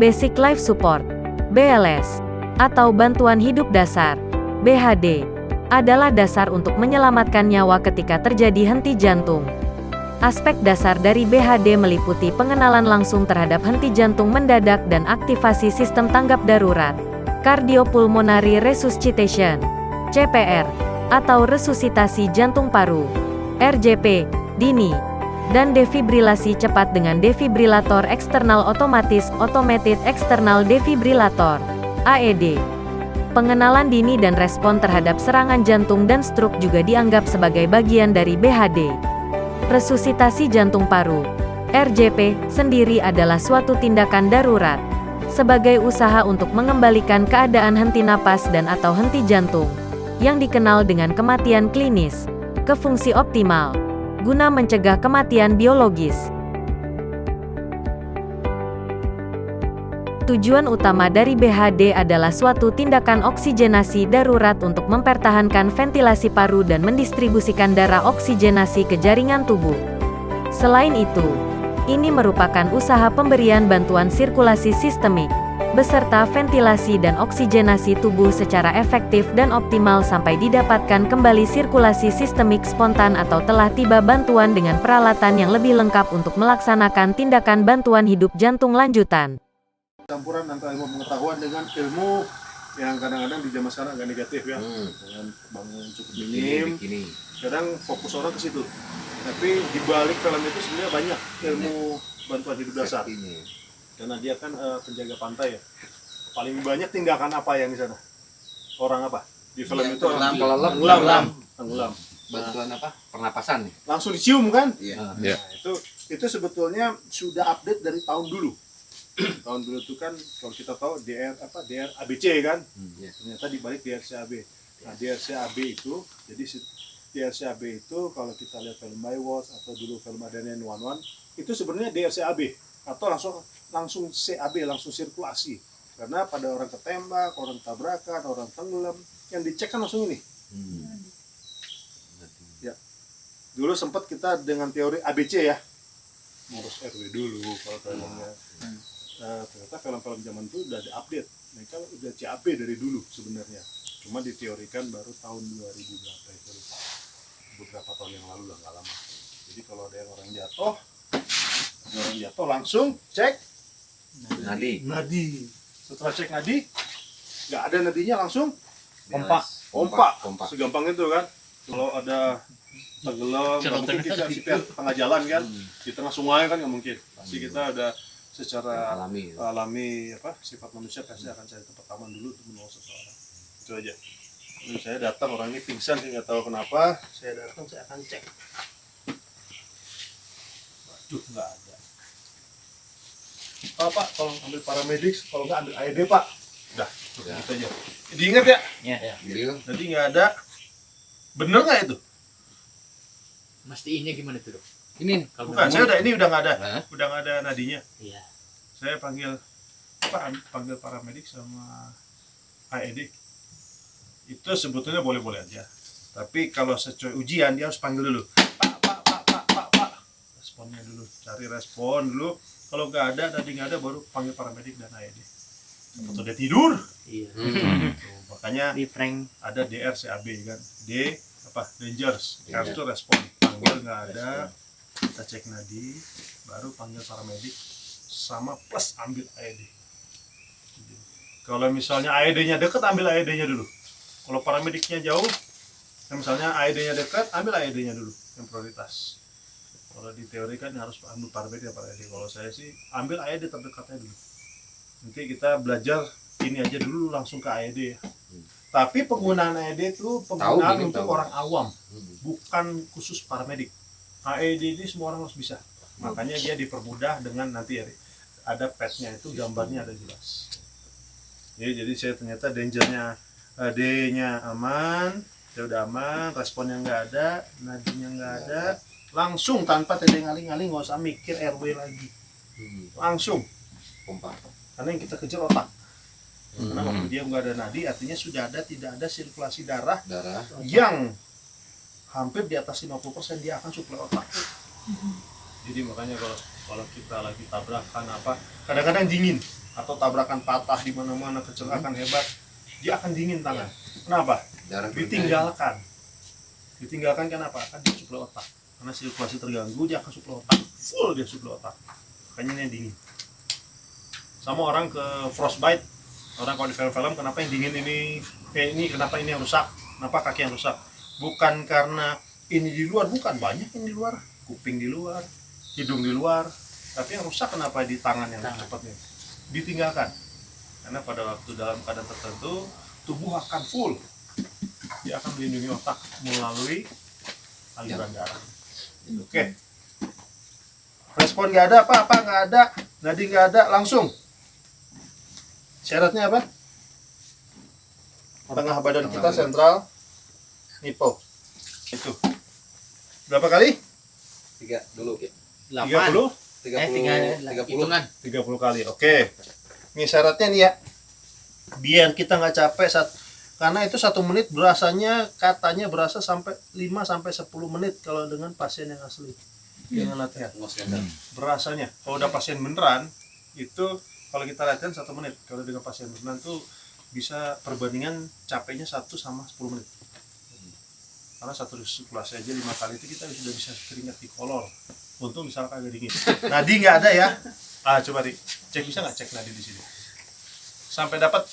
Basic Life Support, BLS, atau bantuan hidup dasar, BHD, adalah dasar untuk menyelamatkan nyawa ketika terjadi henti jantung. Aspek dasar dari BHD meliputi pengenalan langsung terhadap henti jantung mendadak dan aktivasi sistem tanggap darurat, Cardiopulmonary Resuscitation, CPR, atau resusitasi jantung paru, RJP, dini, dan defibrilasi cepat dengan defibrilator eksternal otomatis Automated External Defibrillator, AED. Pengenalan dini dan respon terhadap serangan jantung dan stroke juga dianggap sebagai bagian dari BHD. Resusitasi jantung paru, RJP, sendiri adalah suatu tindakan darurat, sebagai usaha untuk mengembalikan keadaan henti napas dan atau henti jantung, yang dikenal dengan kematian klinis, ke fungsi optimal, guna mencegah kematian biologis. Tujuan utama dari BHD adalah suatu tindakan oksigenasi darurat untuk mempertahankan ventilasi paru dan mendistribusikan darah oksigenasi ke jaringan tubuh. Selain itu, ini merupakan usaha pemberian bantuan sirkulasi sistemik, beserta ventilasi dan oksigenasi tubuh secara efektif dan optimal sampai didapatkan kembali sirkulasi sistemik spontan atau telah tiba bantuan dengan peralatan yang lebih lengkap untuk melaksanakan tindakan bantuan hidup jantung lanjutan. Campuran antara ilmu pengetahuan dengan ilmu yang kadang-kadang di zaman sekarang agak negatif ya, dengan bangun cukup minim, kadang fokus orang ke situ. Tapi di balik film itu sebenarnya banyak ilmu bantuan hidup dasar. Karena dia kan penjaga pantai ya. Paling banyak tindakan apa yang di sana? Orang apa? Di film itu tenggelam. Bantuan apa? Pernapasan nih. Langsung dicium kan? Iya. Nah, itu sebetulnya sudah update dari tahun dulu. Tahun dulu itu kan kalau kita tahu DR ABC kan? Ternyata di balik DRCAB. Nah, DRCAB itu jadi DRCAB itu kalau kita lihat film Baywatch atau dulu film Adanya 911 itu sebenarnya DRCAB atau langsung CAB, langsung sirkulasi. Karena pada orang ketembak, orang tabrakan, orang tenggelam, yang dicek kan langsung ini. Ya. Dulu sempat kita dengan teori ABC ya. Ngurus RW dulu kalau filmnya. Ternyata film-film zaman itu udah di-update. Mereka udah CAB dari dulu sebenarnya. Cuma diteorikan baru tahun 2000 berapa itu. Beberapa tahun yang lalu lah, nggak lama. Jadi kalau ada yang orang jatuh langsung cek nadi. Setelah cek nadi, nggak ada nadinya langsung pompa. Segampang itu kan. Kalau ada tenggelam, nggak mungkin kita CPR tengah jalan kan, di tengah sungai kan nggak mungkin. Pasti kita ada secara alami sifat manusia pasti akan cari tempat aman dulu untuk menolong seseorang. Itu aja. Lalu saya datang, orang ini pingsan, nggak tahu kenapa. Saya datang, saya akan cek. Waduh, nggak ada. Pak, tolong ambil paramedik, kalau nggak ambil AED Pak. Udah, gitu aja. Diingat ya? Iya. Jadi nggak ada. Bener nggak itu? Mastiin gimana tuh, Dok? Ini Bukan, saya udah nggak ada. Udah nggak ada nadinya. Iya. Saya panggil paramedik sama AED. Itu sebetulnya boleh-boleh aja. Tapi kalau sesuai ujian dia harus panggil dulu. Pak. Responnya dulu, cari respon dulu. Kalau nggak ada, tadi nggak ada, baru panggil paramedik dan AED. Atau dia tidur. Iya. Makanya Di prank ada DRCAB kan. Dangerous. Harus itu respon. Panggil nggak ada, kita cek nadi, baru panggil paramedik sama plus ambil AED. Kalau misalnya AED-nya dekat, ambil AED-nya dulu. Kalau paramediknya jauh, misalnya AED-nya dekat, ambil AED-nya dulu yang prioritas. Kalau di teori kan harus ambil paramedik dan AED. Kalau saya sih ambil AED terdekatnya dulu. Nanti kita belajar ini aja dulu langsung ke AED ya. Tapi penggunaan AED itu penggunaan untuk orang awam, bukan khusus paramedik. AED ini semua orang harus bisa. Makanya dia dipermudah dengan nanti ada pad-nya itu gambarnya ada jelas. Jadi saya ternyata dangernya D-nya aman, ya udah aman, responnya nggak ada, nadinya nggak ada, langsung tanpa tedeng-aling-aling, nggak usah mikir RW lagi, langsung pompa. Karena yang kita kejar otak. Karena waktu dia nggak ada nadi, artinya tidak ada sirkulasi darah yang hampir di atas 50% dia akan suplai otak. Jadi makanya kalau kita lagi tabrakan kadang-kadang dingin, atau tabrakan patah di mana-mana, kecelakaan hebat, dia akan dingin tangan. Kenapa? Darah Ditinggalkan kenapa? Kan dia suplai otak. Karena sirkulasi terganggu, dia akan suplai otak. Full dia suplai otak. Makanya ini dingin. Sama orang ke frostbite. Orang kalau di film-film, kenapa yang dingin ini, kenapa ini yang rusak? Kenapa kaki yang rusak? Bukan karena ini di luar, bukan. Banyak yang di luar. Kuping di luar, hidung di luar. Tapi yang rusak kenapa di tangan yang cepatnya? Ditinggalkan. Karena pada waktu dalam keadaan tertentu, tubuh akan full. Dia akan melindungi otak melalui aliran darah. Oke. Respon nggak ada, apa nggak ada, nadi nggak ada, langsung. Syaratnya apa? Tengah badan kita sentral, nipple. Itu. Berapa kali? 3 dulu. 30? 30 kali. Oke. Ini syaratnya nih ya. Biar kita nggak capek karena itu 1 menit katanya berasa sampai 5 sampai 10 menit kalau dengan pasien yang asli. Dengan latihan. Berasanya. Kalau udah pasien beneran itu kalau kita latihan 1 menit. Kalau dengan pasien beneran tuh bisa perbandingan capeknya 1 sama 10 menit. Karena satu sirkulasi aja 5 kali itu kita sudah bisa keringat di kolor. Untung di sana agak dingin. Nadi nggak ada ya? Coba cek, bisa nggak cek nadi di sini? Sampai dapat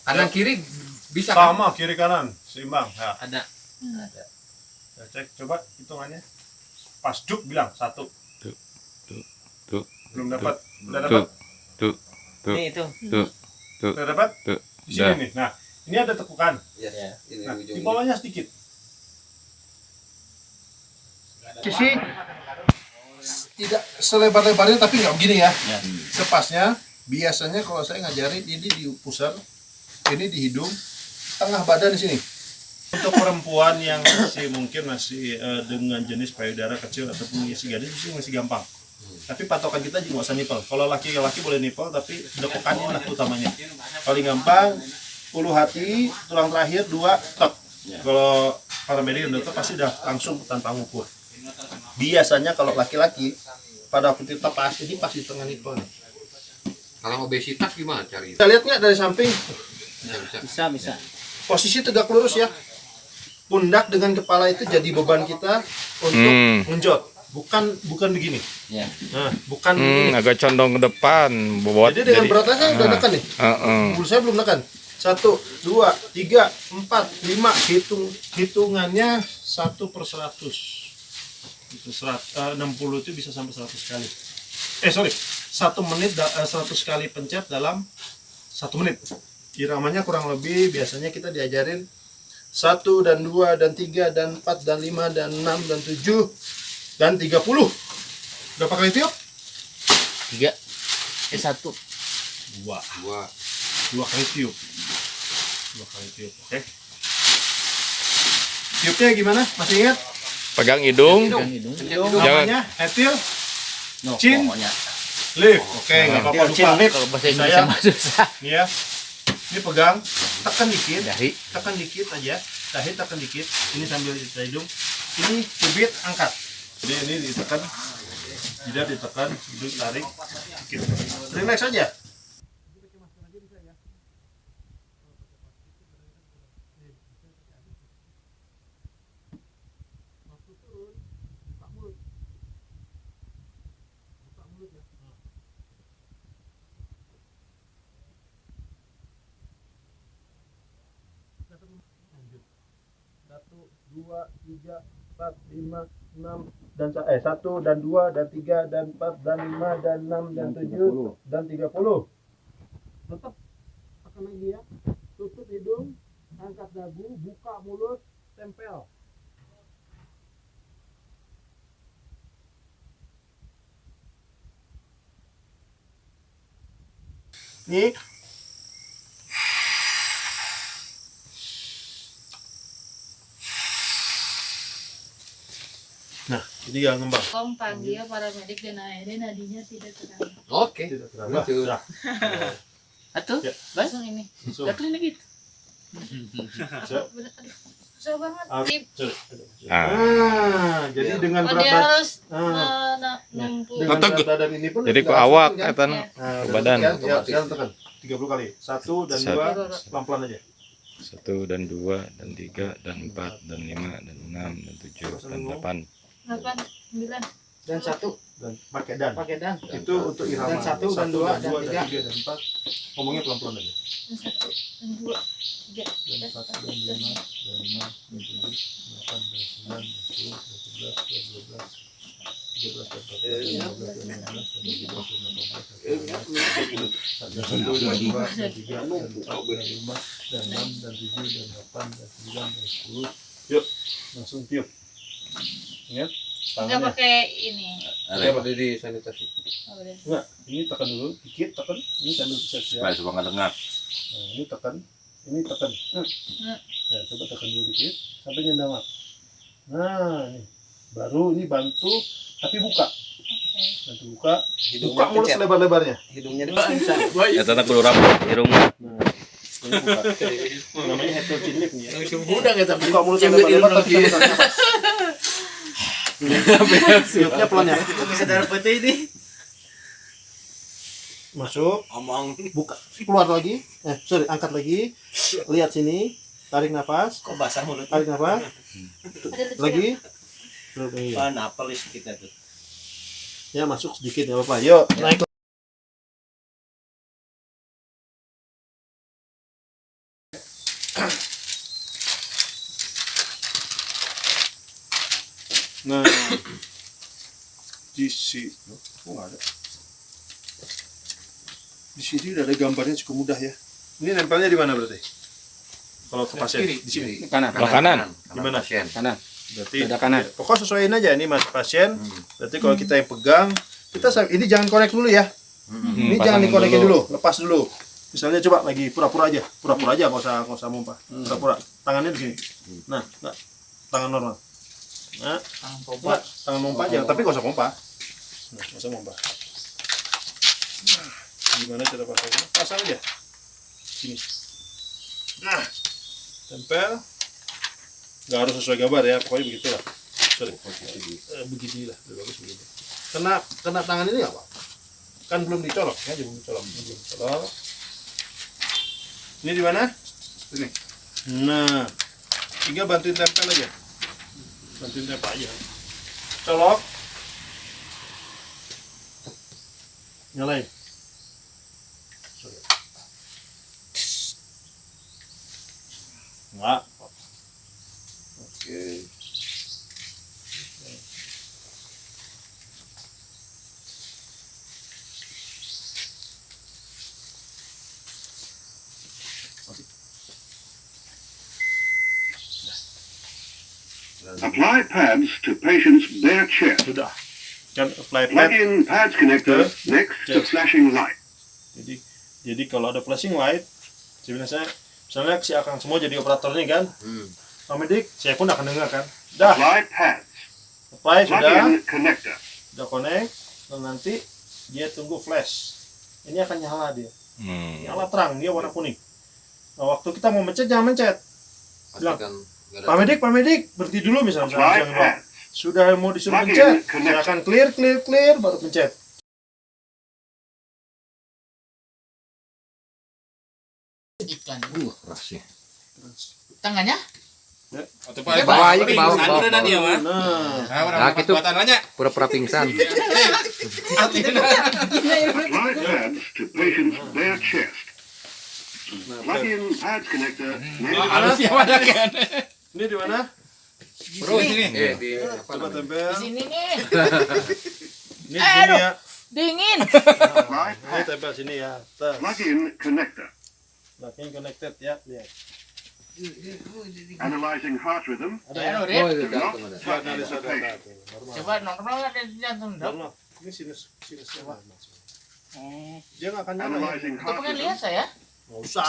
Kanan kiri bisa kan? sama kiri kanan seimbang. Nah, Ada. ya, cek coba hitungannya. Pas juk bilang 1. Tuh. Belum dapat. Udah dapat. Tuh. Ini itu. Udah dapat? Tuh. Di sini nih. Nah, ini ada tekukan. Iya. Ini Nah, di ujungnya. bawahnya sedikit. Sisi tidak selebar-lebarnya tapi nggak begini ya. Sepasnya. Biasanya kalau saya ngajarin ini di pusar, ini di hidung, tengah badan di sini. Untuk perempuan yang mungkin masih dengan jenis payudara kecil ataupun isi gadis itu masih gampang. Tapi patokan kita juga nggak usah nipel. Kalau laki-laki boleh nipel, tapi dekukannya lah utamanya. Paling gampang, ulu hati, tulang terakhir 2 tek. Kalau paramedik dan dokter pasti udah langsung tanpa ngukur. Biasanya kalau laki-laki pada waktu kita pas ini pasti tengah nipel. Kalau obesitas gimana cari? Kita lihat nggak dari samping? Bisa. Posisi tegak lurus ya. Pundak dengan kepala itu jadi beban kita untuk menjot. Bukan begini. Ya. Nah, bukan begini. Agak condong ke depan. Jadi dengan beratnya udah nekan nih. Bulu saya belum nekan. 1, 2, 3, 4, 5. Hitungannya 1/100. Itu 60 itu bisa sampai 100 kali. 1 menit 100 kali pencet dalam 1 menit. Iramanya kurang lebih biasanya kita diajarin 1 dan 2 dan 3 dan 4 dan 5 dan 6 dan 7 dan 30. Berapa kali tiup? 3. 1. 2 kali tiup. 2 kali tiup, oke. Tiupnya gimana? Masih ingat? Pegang hidung. Hidung. Namanya etil No, Chin. pokoknya. lift. Oke, nggak apa-apa lupa. Kalau bahasa Indonesia Saya- mah susah. Nih ya. Ini pegang, tekan dikit. Dahi. Tekan dikit aja. Dahi tekan dikit. Ini sambil di hidung. Ini cubit angkat. Jadi ini ditekan. Jidat ditekan, hidung tarik. Dikit. Relax aja. Satu, dua, tiga, empat, lima, enam, dan 1 dan 2 dan 3 dan 4 dan 5 dan 6 dan 7 dan 30. Tetap tekan lagi ya. Tutup hidung, angkat dagu, buka mulut, tempel. Nih. Nah, ini yang ngembang. Tolong panggil para medik dan ARD nadinya tidak terang. Oke. Tidak teranglah. Lucu. Atuh, Ya. Langsung ini. Langsung. udah klinik gitu. Bener, aduh, susah banget. Ah, Di- jadi dengan Oh, berat dia badan harus Ah. numpuk Dengan berat badan ini pun Jadi ku nggak awak langsung, kan? eta Ya. Nah, ke udah badan. kan? Ya, sekarang tekan 30 kali. 1 dan Satu. 2 pelan-pelan aja. 1 dan 2 dan 3 dan 4 dan 5 dan 6 dan 7 dan 8. 8, 9. Dan 1 Dan pakai dan. pakai dan. Itu untuk irama. Dan 1 dan 2 dan 3. 3 dan 4. Ngomongnya pelan-pelan aja. Dan 1, dan 2, 3. Dan 4 dan 5 dan 6 dan 7 8 dan 9 dan 10 dan 11 dan 12 13 dan 14 dan 15 dan 16 dan 17 dan 18 dan 19 dan 2 dan 3 dan 4 dan 5 dan 6 dan 7 dan 8 dan 9 dan 10. Yuk, langsung tiup. Ingat? Enggak Tangannya. pakai ini. Ada apa di sanitasi? Oh, udah. Enggak, ini tekan dulu, dikit tekan. Ini sambil bisa ya. Supaya nggak dengar. Nah, ini tekan, ini tekan. Ya, coba tekan dulu dikit sampai nyendak. Nah, ini baru ini bantu tapi buka. Oke. Bantu buka. Buka mulut selebar-lebarnya. Hidungnya Eta teh kudu rapat irung. Nah, ini buka. Namanya heterogen lip nih ya. Udah enggak tapi Buka mulut selebar-lebar tapi sambil tarik nafas. Tiupnya pelan ya. bisa darah putih ini. Masuk, Omong. buka, keluar lagi. Sorry, angkat lagi. Lihat sini. Tarik nafas. Kok basah mulut? Tarik nafas. Ada lipstick. Lagi. Iya. Pan apel kita tuh. Ya masuk sedikit ya Bapak. Yuk, naik. Nah, di sini, oh nggak ada. Di sini udah ada gambarnya cukup mudah ya. Ini nempelnya di mana berarti? Kalau ke pasien di sini. Kanan. Kanan. Gimana? Pasien. Kanan. Berarti Dada kanan. pokoknya sesuaiin aja ini mas pasien. Berarti kalau kita yang pegang, ini jangan konek dulu ya. Ini jangan dikonekin dulu, lepas dulu. Misalnya coba lagi pura-pura aja, nggak usah mumpah. Pura-pura. Tangannya di sini. Nah, nggak. Tangan normal. Nah, nggak. Tangan mumpah aja, tapi nggak usah mumpah. Nah, nggak usah mumpah. Nah, gimana cara pasangnya? Pasang aja. Sini. Nah, tempel. Nggak harus sesuai gambar ya, pokoknya begitulah. Sorry. Beginilah, udah bagus begitu. Kena tangan ini nggak apa? Kan belum dicolok ya, belum dicolok. Ini di mana? Sini. Nah, tinggal bantuin tempel aja. Bantuin tempel aja. Colok. Nyalain. Sorry. Enggak. Oke. Apply pads to patient's bare chest. Sudah. Kan apply Plug pad. in pads connector next to Chest. flashing light. Jadi kalau ada flashing light, misalnya si Akang semua jadi operatornya kan, Pak Medik, saya pun akan dengar kan. Dah, Apply pads. apply Plug sudah, in connector. udah connect, dan nanti dia tunggu flash. Ini akan nyala dia, nyala terang, dia warna kuning. Nah, waktu kita mau mencet jangan mencet. Bilang, Pastikan nggak ada. Pak Medik, berhenti dulu misalnya. Apply Saya bilang, pads. sudah mau disuruh Plug in pencet, saya connector. akan clear, baru pencet. Iklan. Rahasia. Tangannya? Ke bawah aja, ke bawah, ke bawah. Nah, Nah, gitu. Pura-pura pingsan. Apply pads to patient's bare chest. Plug in pads connector next ini di mana? Di apa Coba namanya? tempel. Sini nih. Ini di sini ya. Dingin. Apply Ini pads. tempel sini ya. Tes. Plug in connector. Makin connected ya, lihat. Analyzing heart rhythm. Ada ya? Ayo, Oh, Rit. itu jantung ada. Lihat dari saudara tuh, normal. Coba normal ada di jantung, Dok. Normal. Ini sinusnya Pak. Oh. Dia nggak akan nyala ya. Analyzing Itu heart pengen rhythm. lihat saya. Nggak usah.